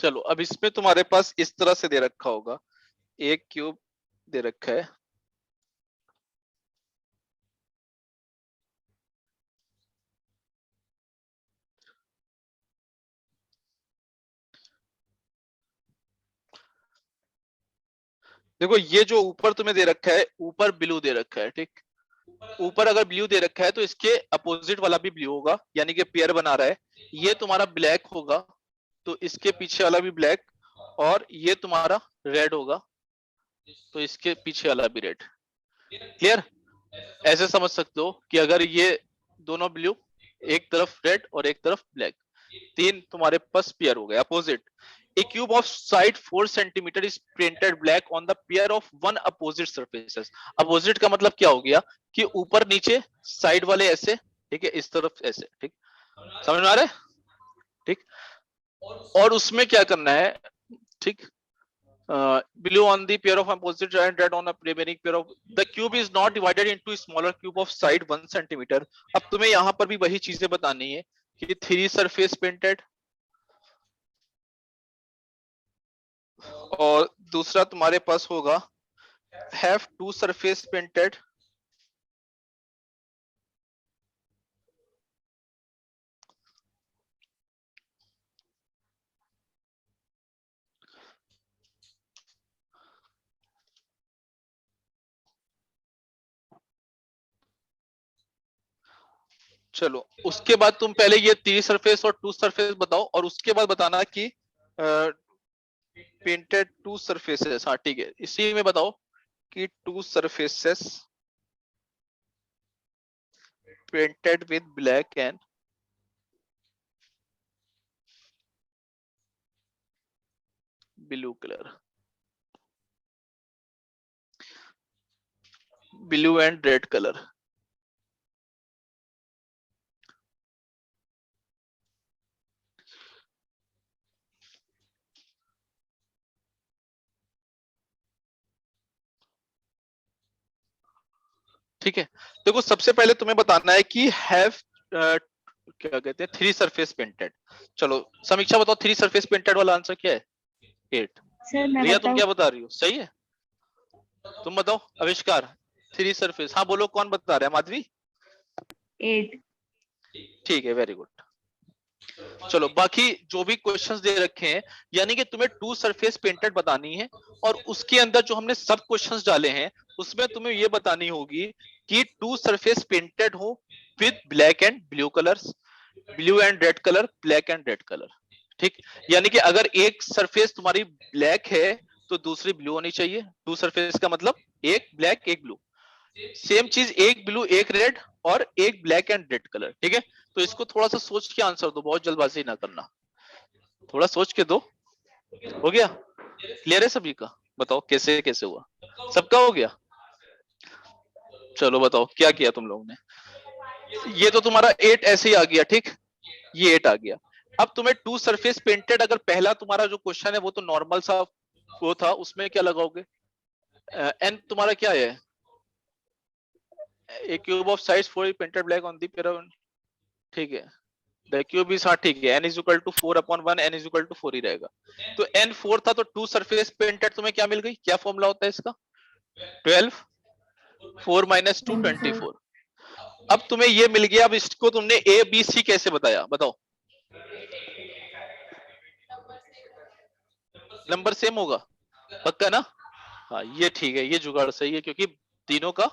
चलो अब इसमें तुम्हारे पास इस तरह से दे रखा होगा, एक क्यूब दे रखा है, देखो ये जो ऊपर तुम्हें दे रखा है, ऊपर ब्लू दे रखा है, ठीक। ऊपर अगर ब्लू दे रखा है तो इसके अपोजिट वाला भी ब्लू होगा, यानी कि पेयर बना रहा है। ये तुम्हारा ब्लैक होगा तो इसके पीछे वाला भी ब्लैक, और ये तुम्हारा रेड होगा तो इसके पीछे वाला भी रेड। क्लियर? ऐसे समझ सकते हो कि अगर ये दोनों ब्लू, एक तरफ रेड और एक तरफ ब्लैक, तीन तुम्हारे पास पेयर हो गए opposite. A cube of side 4 centimeter is painted black on the pair of one opposite surfaces. Opposite का मतलब क्या हो गया कि ऊपर नीचे साइड वाले ऐसे, ठीक है, इस तरफ ऐसे, ठीक। समझ में आ रहा है? ठीक। और उसमें क्या करना है, ठीक, blue on the pair of opposite and red on a remaining pair of the cube is not divided into smaller cube of side 1 centimeter. अब तुम्हें यहाँ पर भी वही चीजें बतानी है कि 3 surface painted, और दूसरा तुम्हारे पास होगा have 2 surface painted, चलो उसके बाद तुम पहले ये 3 सरफेस और 2 सरफेस बताओ, और उसके बाद बताना कि पेंटेड 2 सरफेसेस, हाँ ठीक है, इसी में बताओ कि 2 surfaces painted with black and blue color, blue and red color. ठीक है, देखो सबसे पहले तुम्हें बताना है कि हैव क्या कहते हैं थ्री सरफेस पेंटेड। चलो समीक्षा बताओ, थ्री सरफेस पेंटेड वाला आंसर क्या है? 8। सर मैं रिया तुम बताऊं? क्या बता रही हो? सही है, तुम बताओ। आविष्कार, थ्री सरफेस, हाँ बोलो कौन बता रहा है? माधवी? 8। ठीक है, वेरी गुड। चलो बाकी जो भी क्वेश्चंस दे रखे हैं, यानी कि तुम्हें टू सरफेस पेंटेड बतानी है, और उसके अंदर जो हमने सब क्वेश्चंस डाले हैं उसमें तुम्हें ये बतानी होगी कि टू सरफेस पेंटेड हो with black and blue colours, blue and red colour, black and red colour. ठीक, यानी कि अगर एक सरफेस तुम्हारी ब्लैक है तो दूसरी ब्लू होनी चाहिए। टू सरफेस का मतलब एक ब्लैक एक ब्लू, सेम चीज एक ब्लू एक रेड और एक ब्लैक एंड रेड कलर। ठीक है, तो इसको थोड़ा सा सोच के आंसर दो, बहुत जल्दबाजी ना करना, थोड़ा सोच के दो। हो गया? क्लियर है सभी का? बताओ कैसे कैसे हुआ? सबका हो गया? चलो बताओ क्या किया तुम लोगों ने? ये तो तुम्हारा 8 ऐसे ही आ गया। ठीक, ये 8 आ गया। अब तुम्हें टू सरफेस पेंटेड, अगर पहला तुम्हारा जो क्वेश्चन है वो तो नॉर्मल सा वो था, उसमें क्या लगाओगे? एन तुम्हारा क्या है? A cube of size 4 painted black on the pyramid. ठीक है, द क्यूब इज, हाँ ठीक है, n is equal to 4/1, n is equal to 4 ही रहेगा। तो n 4 था, तो टू सरफेस पेंटेड तुम्हें क्या मिल गई? क्या फॉर्मूला होता है इसका? 12, 4 - 2 24। अब तुम्हें ये मिल गया। अब इसको तुमने ए बी सी कैसे बताया? बताओ। नंबर सेम होगा पक्का ना? हाँ ये ठीक है, ये जुगाड़ सही है, क्योंकि तीनों का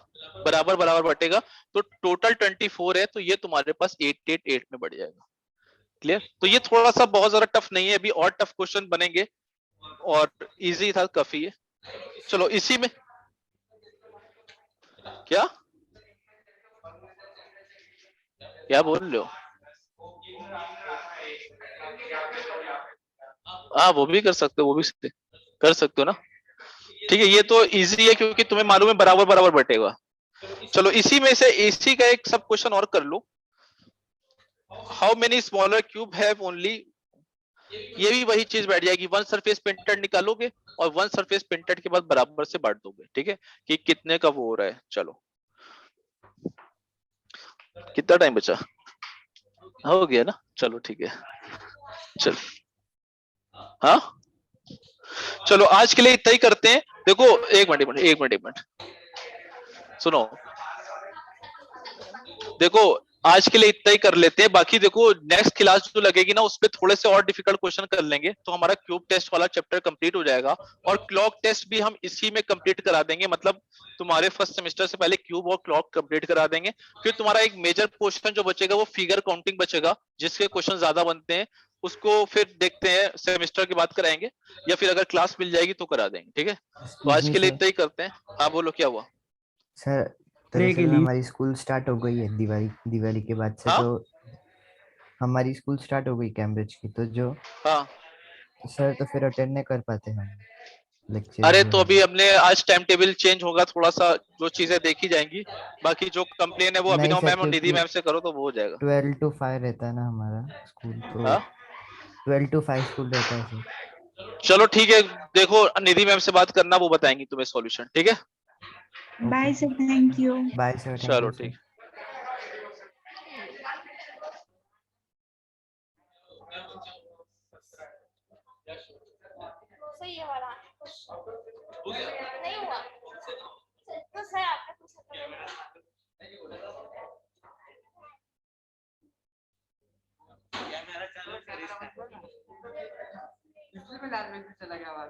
बराबर बराबर बटेगा। तो टोटल 24 है, तो ये तुम्हारे पास 8 में बढ़ जाएगा। क्लियर? तो ये थोड़ा सा बहुत ज्यादा टफ नहीं है, अभी और टफ क्वेश्चन बनेंगे, और इजी था काफी है। चलो इसी में क्या क्या बोल रहे हो? हाँ वो भी कर सकते हो, वो भी कर सकते हो ना। ठीक है, ये तो इजी है क्योंकि तुम्हें मालूम है बराबर बराबर बटेगा। चलो इसी में से इसी का एक सब क्वेश्चन और कर लो। How many smaller cube have only, ये भी वही चीज बैठ जाएगी। वन सरफेस पेंटेड निकालोगे और वन सरफेस पेंटेड के बाद बराबर से बांट दोगे। ठीक है, कि कितने का वो हो रहा है। चलो कितना टाइम बचा? हो गया ना? चलो ठीक है, चलो हाँ चलो आज के लिए इतना ही करते हैं। देखो एक मिनट सुनो, देखो आज के लिए इतना ही कर लेते हैं। बाकी देखो नेक्स्ट क्लास जो लगेगी ना, उसपे थोड़े से और डिफिकल्ट क्वेश्चन कर लेंगे, तो हमारा क्यूब टेस्ट वाला चैप्टर कंप्लीट हो जाएगा। और क्लॉक टेस्ट भी हम इसी में कंप्लीट करा देंगे, मतलब तुम्हारे फर्स्ट सेमेस्टर से पहले क्यूब और क्लॉक कंप्लीट करा देंगे। फिर तुम्हारा एक मेजर पोर्शन जो बचेगा वो फिगर काउंटिंग बचेगा, जिसके क्वेश्चन ज्यादा बनते हैं, उसको फिर देखते हैं सेमेस्टर के बाद कराएंगे, या फिर अगर क्लास मिल जाएगी तो करा देंगे। ठीक है, तो एक्सक्यूज आज मी के लिए सर। इतना ही करते हैं। हाँ बोलो क्या हुआ? सर दरअसल में हमारी स्कूल स्टार्ट हो गई है दिवाली दिवाली के बाद से, हाँ तो हमारी स्कूल स्टार्ट हो गई कैम्ब्रिज की, तो जो हाँ, सर तो फिर अटेंड नहीं कर पाते हम लेक्चर अरे जो तो है। अभी हमने आज टाइम टेबल चेंज होगा थोड़ा सा, जो चीजें देखी जाएंगी। बाकी जो कंप्लेन है वो नहीं अभिनव सर, मैम और निधि क्योंकि मैम से करो तो वो हो जाएगा। 12 to 5 रहता है ना हमारा स्कूल, तो हाँ 12 to 5 स्कूल रहता है सर। चलो ठीक है, देखो निधि मैम से बात करना, वो बताएंगी तुम्हें सॉल्यूशन। ठीक है, bye sir, thank you. Bye sir, thank चलो यू ठीक। सर। सही है वाला नहीं हुआ तो सर आपने पूछा था। इसमें लाल में चला गया आवाज।